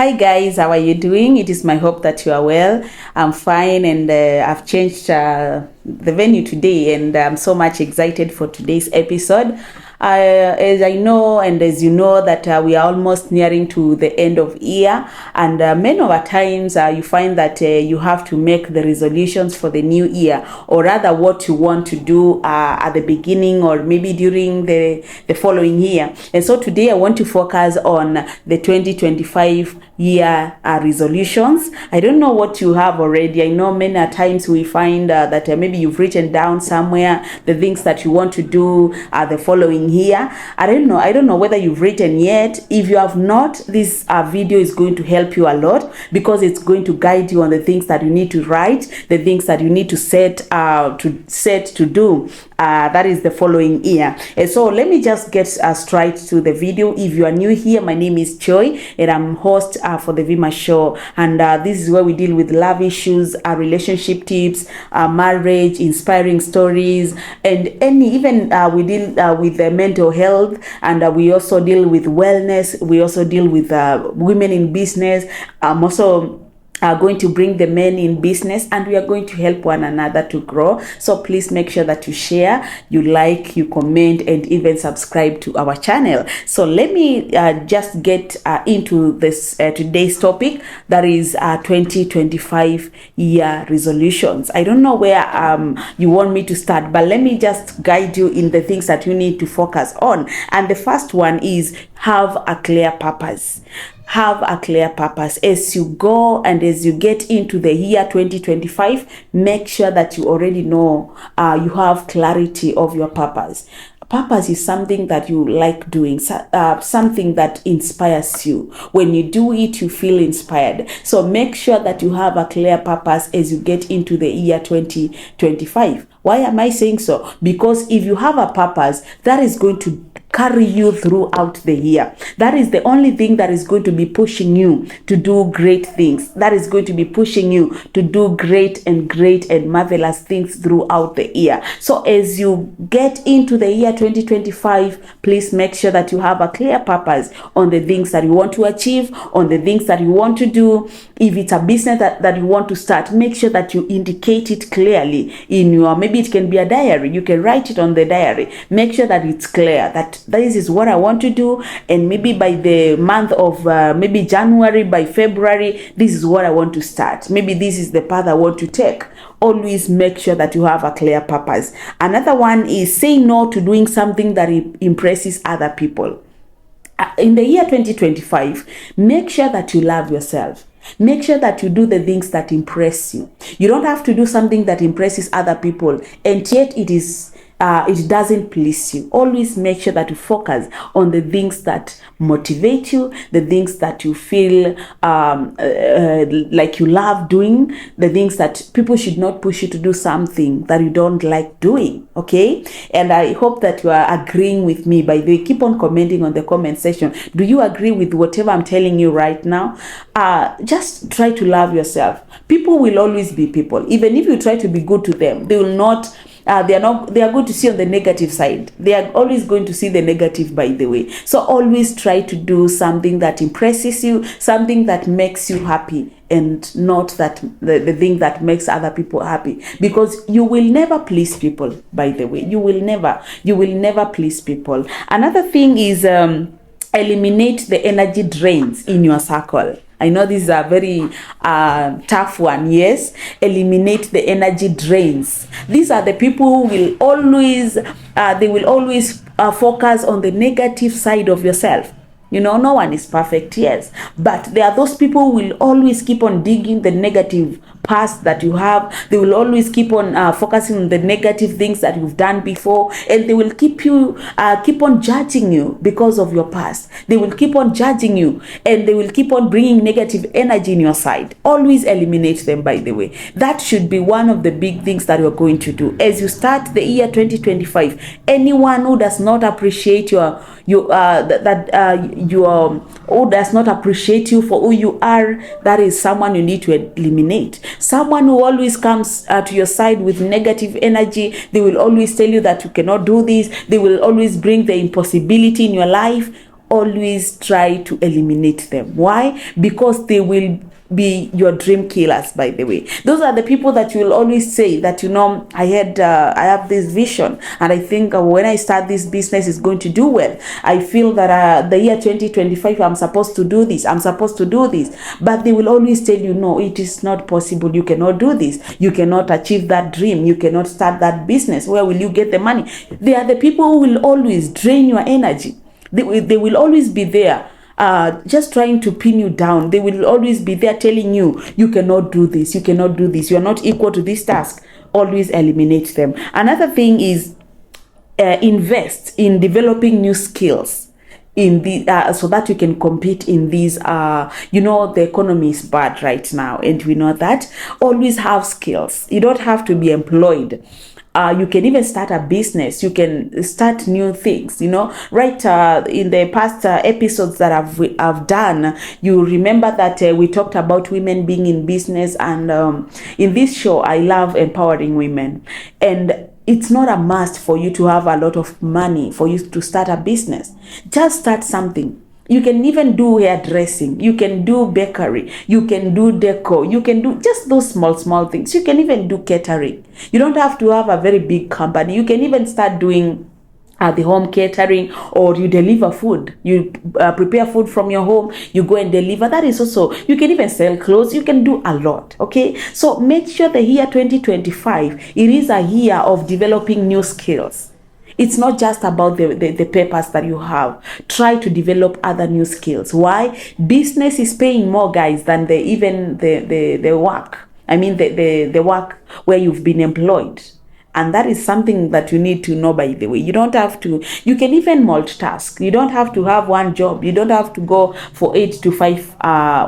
Hi guys, how are you doing? It is my hope that you are well. I'm fine, and I've changed the venue today, and I'm so much excited for today's episode. As I know and as you know that we are almost nearing to the end of year, and many of our times you find that you have to make the resolutions for the new year, or rather what you want to do at the beginning or maybe during the following year. And so today I want to focus on the 2025 year resolutions. I don't know what you have already. I know many times we find that maybe you've written down somewhere the things that you want to do the following year. I don't know whether you've written yet. If you have not, this video is going to help you a lot, because it's going to guide you on the things that you need to write, the things that you need to set to do that is the following year. And so let me just get straight to the video. If you are new here, my name is Joy and I'm host for the Vima Show, and this is where we deal with love issues, relationship tips, marriage, inspiring stories, and even we deal with mental health, and we also deal with wellness. We also deal with women in business. Also are going to bring the men in business, and we are going to help one another to grow. So please make sure that you share, you like, you comment, and even subscribe to our channel. So let me just get into this today's topic, that is 2025 year resolutions. I don't know where you want me to start, but let me just guide you in the things that you need to focus on. And the first one is have a clear purpose. Have a clear purpose as you go, and as you get into the year 2025, make sure that you already know you have clarity of your purpose. Purpose is something that you like doing, something that inspires you. When you do it, you feel inspired. So make sure that you have a clear purpose as you get into the year 2025. Why am I saying so? Because if you have a purpose, that is going to carry you throughout the year. That is the only thing that is going to be pushing you to do great things. That is going to be pushing you to do great and marvelous things throughout the year. So as you get into the year 2025, please make sure that you have a clear purpose on the things that you want to achieve, on the things that you want to do. If it's a business that you want to start, make sure that you indicate it clearly in your, maybe it can be a diary. You can write it on the diary. Make sure that it's clear that this is what I want to do, and maybe by the month of maybe January, by February, this is what I want to start. Maybe this is the path I want to take. Always make sure that you have a clear purpose. Another one is say no to doing something that impresses other people. In the year 2025, make sure that you love yourself. Make sure that you do the things that impress you. You don't have to do something that impresses other people, and yet it doesn't please you. Always make sure that you focus on the things that motivate you, the things that you feel like you love doing, the things that people should not push you to do something that you don't like doing. Okay? And I hope that you are agreeing with me. By the way, keep on commenting on the comment section. Do you agree with whatever I'm telling you right now? Just try to love yourself. People will always be people. Even if you try to be good to them, they will not. They are going to see on the negative side. They are always going to see the negative, by the way. So always try to do something that impresses you, something that makes you happy, and not that the thing that makes other people happy, because you will never please people, by the way. You will never please people. Another thing is eliminate the energy drains in your circle. I know this is a very tough one. Yes, eliminate the energy drains. These are the people who will always focus on the negative side of yourself. You know, no one is perfect, yes, but there are those people who will always keep on digging the negative past that you have. They will always keep on focusing on the negative things that you've done before, and they will keep on judging you because of your past. They will keep on judging you, and they will keep on bringing negative energy in your side. Always eliminate them, by the way. That should be one of the big things that you're going to do as you start the year 2025. Anyone who does not appreciate who does not appreciate you for who you are, that is someone you need to eliminate. Someone who always comes to your side with negative energy, they will always tell you that you cannot do this. They will always bring the impossibility in your life. always try to eliminate them. Why? Because they will be your dream killers. By the way, those are the people that you will always say that, I have this vision, and I think when I start this business is going to do well. I feel that the year 2025 I'm supposed to do this, but they will always tell you, no, it is not possible, you cannot do this, you cannot achieve that dream, you cannot start that business, where will you get the money? They are the people who will always drain your energy. They will always be there, just trying to pin you down. They will always be there telling you, you cannot do this, you are not equal to this task. Always eliminate them. Another thing is invest in developing new skills in the so that you can compete in these. The economy is bad right now, and we know that. Always have skills. You don't have to be employed. You can even start a business. You can start new things, right? In the past episodes that I've done, you remember that we talked about women being in business. And in this show, I love empowering women. And it's not a must for you to have a lot of money for you to start a business. Just start something. You can even do hairdressing, you can do bakery, you can do deco, you can do just those small things. You can even do catering. You don't have to have a very big company. You can even start doing the home catering, or you deliver food. You prepare food from your home, you go and deliver. That is also, you can even sell clothes. You can do a lot. Okay, so make sure the year 2025, it is a year of developing new skills. It's not just about the papers that you have. Try to develop other new skills. Why? Business is paying more, guys, than the work. I mean, the work where you've been employed. And that is something that you need to know, by the way. You don't have to, you can even multitask. You don't have to have one job. You don't have to go for 8 to 5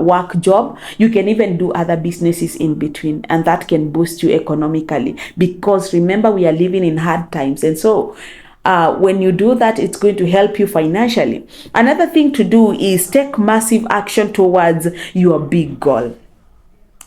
work job. You can even do other businesses in between, and that can boost you economically. Because remember, we are living in hard times. And so when you do that, it's going to help you financially. Another thing to do is take massive action towards your big goal.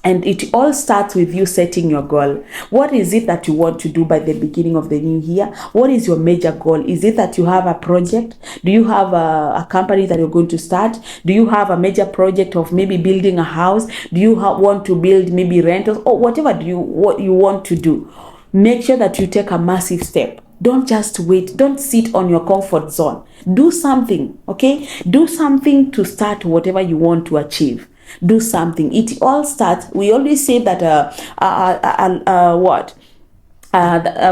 And it all starts with you setting your goal. What is it that you want to do by the beginning of the new year? What is your major goal? Is it that you have a project? Do you have a company that you're going to start? Do you have a major project of maybe building a house? Do you want to build maybe rentals, or whatever what you want to do? Make sure that you take a massive step. Don't just wait. Don't sit on your comfort zone. Do something, okay? Do something to start whatever you want to achieve. Do something. It all starts. We always say that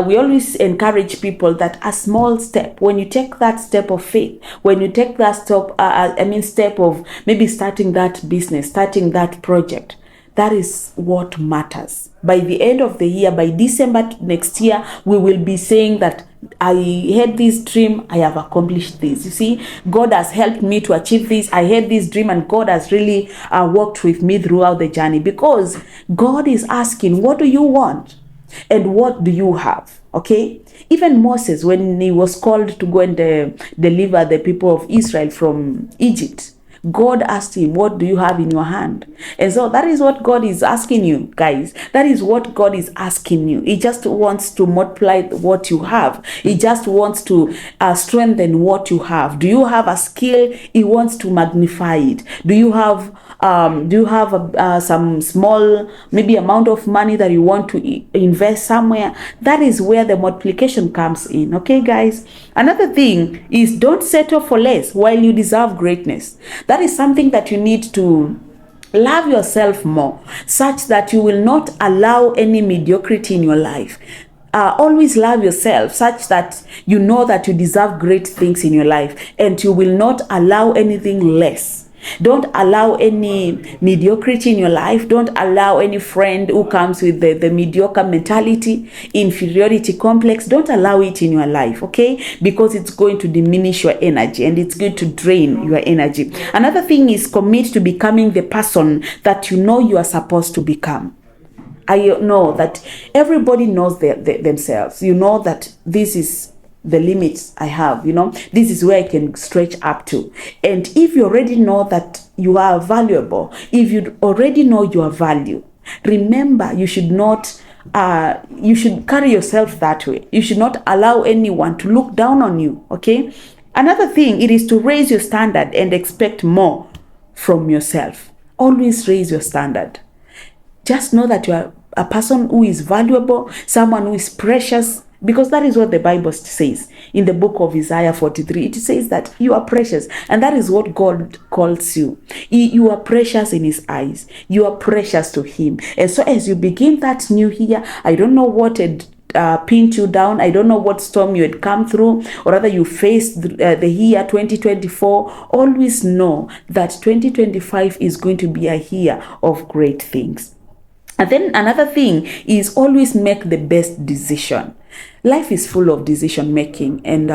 we always encourage people that a small step, when you take that step of faith, when you take that step of maybe starting that business, starting that project, that is what matters. By the end of the year, by December next year, we will be saying that I had this dream, I have accomplished this. You see, God has helped me to achieve this. I had this dream, and God has really worked with me throughout the journey, because God is asking, what do you want? And what do you have? Okay? Even Moses, when he was called to go and deliver the people of Israel from Egypt, God asked him, what do you have in your hand? And so that is what God is asking you, guys. That is what God is asking you. He just wants to multiply what you have. He just wants to strengthen what you have. Do you have a skill? He wants to magnify it. Do you have some small maybe amount of money that you want to invest somewhere? That is where the multiplication comes in. Okay, guys? Another thing is, don't settle for less while you deserve greatness. That is something that you need to love yourself more, such that you will not allow any mediocrity in your life. Always love yourself such that you know that you deserve great things in your life, and you will not allow anything less. Don't allow any mediocrity in your life. Don't allow any friend who comes with the mediocre mentality, inferiority complex. Don't allow it in your life, okay? Because it's going to diminish your energy, and it's going to drain your energy. Another thing is, commit to becoming the person that you know you are supposed to become. I know that everybody knows themselves. You know that this is the limits I have, this is where I can stretch up to. And if you already know that you are valuable, if you already know your value, remember, you should not, you should carry yourself that way. You should not allow anyone to look down on you, okay? Another thing, it is to raise your standard and expect more from yourself. Always raise your standard. Just know that you are a person who is valuable, someone who is precious, because that is what the Bible says in the book of Isaiah 43. It says that you are precious, and that is what God calls you. You are precious in his eyes. You are precious to him. And so as you begin that new year, I don't know what had pinned you down. I don't know what storm you had come through, or rather you faced the year 2024. Always know that 2025 is going to be a year of great things. And then another thing is always make the best decision. Life is full of decision making, and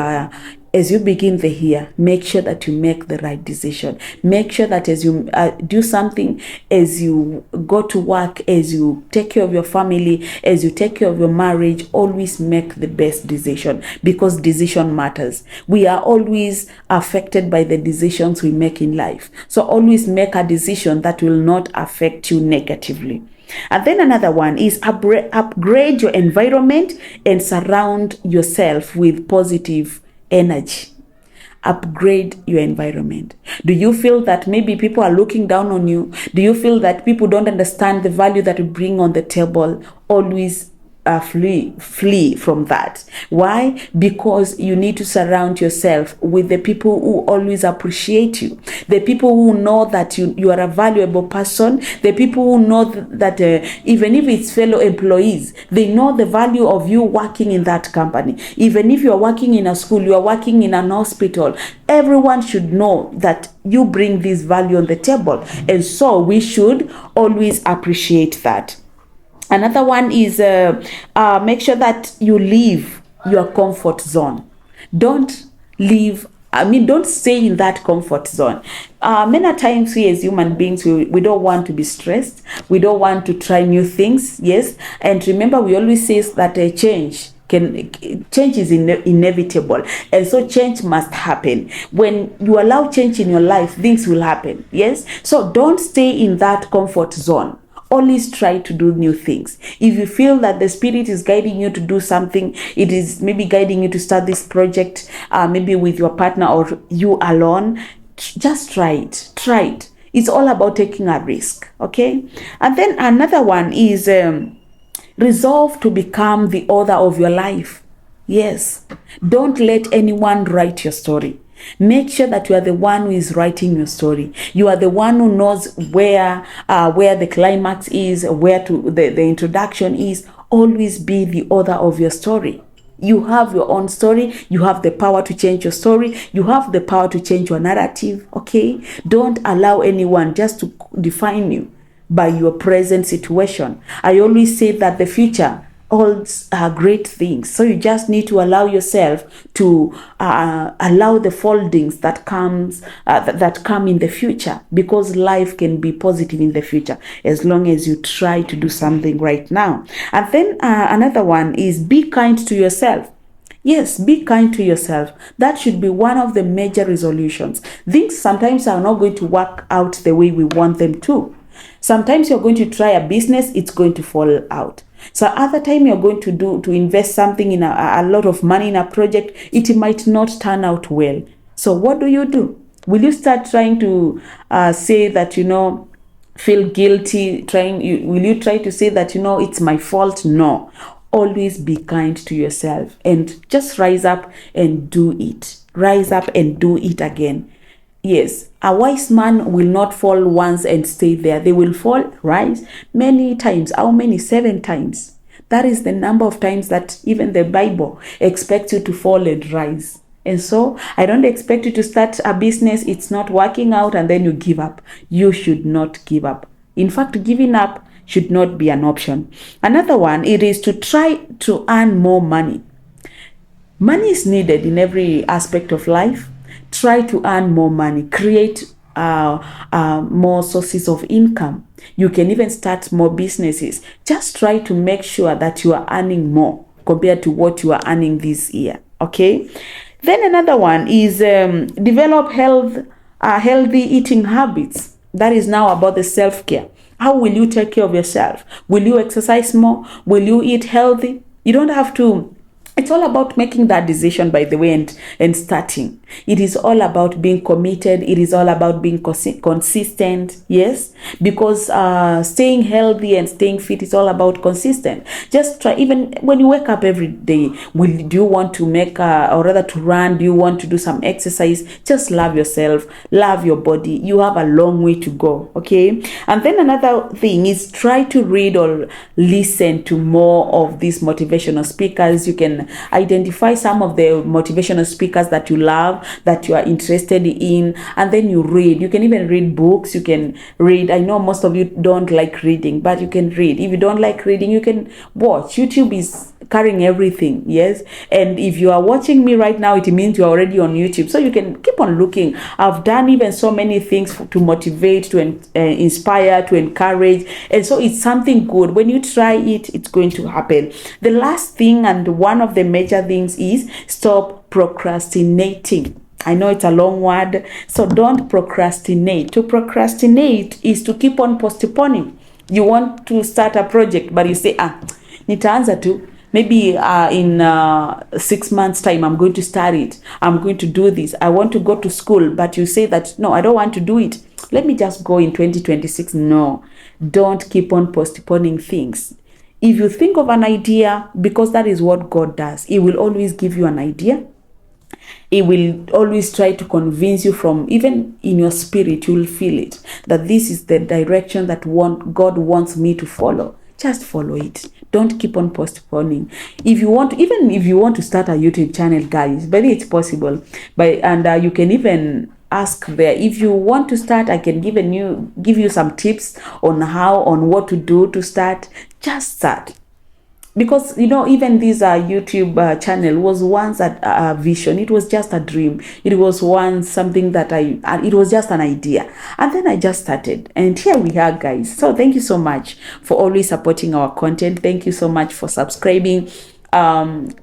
as you begin the year, make sure that you make the right decision. Make sure that as you do something, as you go to work, as you take care of your family, as you take care of your marriage, always make the best decision, because decision matters. We are always affected by the decisions we make in life. So always make a decision that will not affect you negatively. And then another one is upgrade your environment and surround yourself with positive energy. Upgrade your environment. Do you feel that maybe people are looking down on you? Do you feel that people don't understand the value that you bring on the table? Always flee from that. Why? Because you need to surround yourself with the people who always appreciate you, the people who know that you are a valuable person, the people who know that even if it's fellow employees, they know the value of you working in that company. Even if you are working in a school, you are working in an hospital, everyone should know that you bring this value on the table, and so we should always appreciate that. Another one is make sure that you leave your comfort zone. Don't stay in that comfort zone. Many times we as human beings, we don't want to be stressed. We don't want to try new things. Yes. And remember, we always say that change is inevitable, and so change must happen. When you allow change in your life, things will happen. Yes. So don't stay in that comfort zone. Always try to do new things. If you feel that the Spirit is guiding you to do something, it is maybe guiding you to start this project, maybe with your partner or you alone, just try it. Try it. It's all about taking a risk. Okay. And then another one is resolve to become the author of your life. Yes. Don't let anyone write your story. Make sure that you are the one who is writing your story. You are the one who knows where the climax is, where the introduction is. Always be the author of your story. You have your own story. You have the power to change your story. You have the power to change your narrative. Okay? Don't allow anyone just to define you by your present situation. I always say that the future holds great things. So you just need to allow yourself to allow the foldings that come in the future, because life can be positive in the future as long as you try to do something right now. And then another one is be kind to yourself. Yes, be kind to yourself. That should be one of the major resolutions. Things sometimes are not going to work out the way we want them to. Sometimes you're going to try a business, it's going to fall out. So other time you're going to invest something in a lot of money in a project, it might not turn out well. So what do? Will you start trying to say that, feel guilty? Will you try to say that, it's my fault? No. Always be kind to yourself and just rise up and do it. Rise up and do it again. Yes, a wise man will not fall once and stay there. They will fall, rise many times. How many? 7 times. That is the number of times that even the Bible expects you to fall and rise. And so I don't expect you to start a business, it's not working out, and then you give up. You should not give up. In fact, giving up should not be an option. Another one, it is to try to earn more money. Money is needed in every aspect of life. Try to earn more money, create more sources of income. You can even start more businesses. Just try to make sure that you are earning more compared to what you are earning this year. Okay. Then another one is develop healthy eating habits. That is now about the self-care. How will you take care of yourself? Will you exercise more? Will you eat healthy? You don't have to It's all about making that decision, by the way, and starting. It is all about being committed. It is all about being consistent. Yes, because staying healthy and staying fit is all about consistent. Just try, even when you wake up every day, do you want to make or rather to run? Do you want to do some exercise? Just love yourself, love your body. You have a long way to go. Okay. And then another thing is, try to read or listen to more of these motivational speakers. You can identify some of the motivational speakers that you love, that you are interested in, and then you read. You can even read books. You can read. I know most of you don't like reading, but you can read. If you don't like reading, you can watch. YouTube is carrying everything. Yes, and if you are watching me right now, it means you are already on YouTube, so you can keep on looking. I've done even so many things to motivate, to inspire, to encourage, and so it's something good. When you try it, it's going to happen. The last thing, and one of the major things, is stop procrastinating. I know it's a long word, so don't procrastinate. To procrastinate is to keep on postponing. You want to start a project, but you say, nitaanza tu, maybe in 6 months time I'm going to start it, I'm going to do this, I want to go to school, but you say that no, I don't want to do it, let me just go in 2026. No, don't keep on postponing things. If you think of an idea, because that is what God does, He will always give you an idea. He will always try to convince you, from even in your spirit, you will feel it, that this is the direction that God wants me to follow. Just follow it. Don't keep on postponing. If you want, even if you want to start a YouTube channel, guys, but it's possible. And you can even ask there. If you want to start, I can give you some tips on what to do to start. Just start. Because even this YouTube channel was once a vision. It was just a dream. It was once something that it was just an idea, and then I just started, and here we are, guys. So thank you so much for always supporting our content. Thank you so much for subscribing.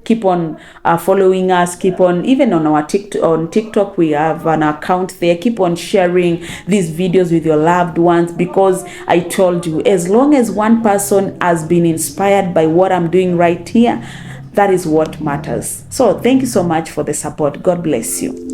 Keep on following us. Keep on, even on our TikTok, we have an account there. Keep on sharing these videos with your loved ones, because I told you, as long as one person has been inspired by what I'm doing right here, that is what matters. So thank you so much for the support. God bless you.